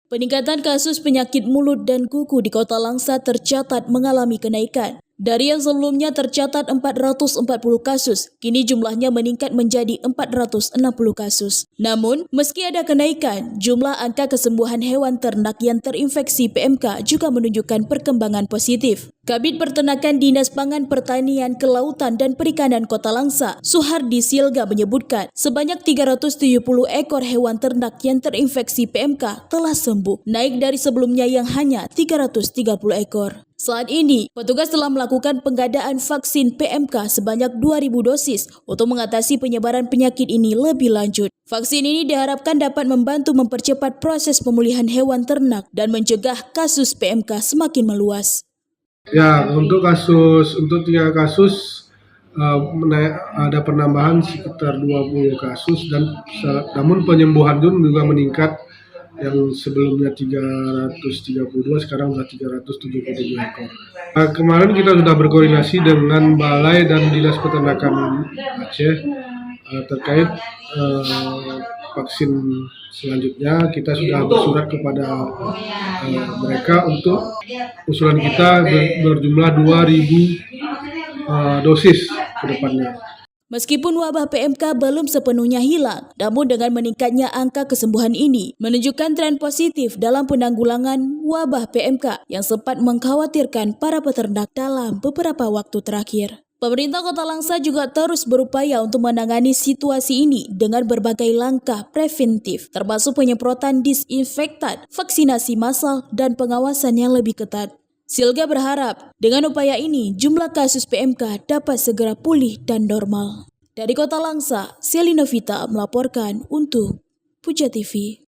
Peningkatan kasus penyakit mulut dan kuku di Kota Langsa tercatat mengalami kenaikan. Dari yang sebelumnya tercatat 440 kasus, kini jumlahnya meningkat menjadi 460 kasus. Namun, meski ada kenaikan, jumlah angka kesembuhan hewan ternak yang terinfeksi PMK juga menunjukkan perkembangan positif. Kabid Peternakan Dinas Pangan Pertanian Kelautan dan Perikanan Kota Langsa, Suhardi Silga menyebutkan, sebanyak 370 ekor hewan ternak yang terinfeksi PMK telah sembuh, naik dari sebelumnya yang hanya 330 ekor. Saat ini, petugas telah melakukan pengadaan vaksin PMK sebanyak 2.000 dosis untuk mengatasi penyebaran penyakit ini lebih lanjut. Vaksin ini diharapkan dapat membantu mempercepat proses pemulihan hewan ternak dan mencegah kasus PMK semakin meluas. Ya, untuk 3 kasus ada penambahan sekitar 20 kasus dan namun penyembuhan juga meningkat. Yang sebelumnya 332 sekarang sudah 377 ekor. Kemarin kita sudah berkoordinasi dengan Balai dan Dinas Peternakan Aceh terkait vaksin selanjutnya. Kita sudah bersurat kepada mereka untuk usulan kita berjumlah 2.000 dosis ke depannya. Meskipun wabah PMK belum sepenuhnya hilang, namun dengan meningkatnya angka kesembuhan ini menunjukkan tren positif dalam penanggulangan wabah PMK yang sempat mengkhawatirkan para peternak dalam beberapa waktu terakhir. Pemerintah Kota Langsa juga terus berupaya untuk menangani situasi ini dengan berbagai langkah preventif, termasuk penyemprotan disinfektan, vaksinasi massal, dan pengawasan yang lebih ketat. Silga berharap dengan upaya ini jumlah kasus PMK dapat segera pulih dan normal. Dari Kota Langsa, Selina Vita melaporkan untuk Puja TV.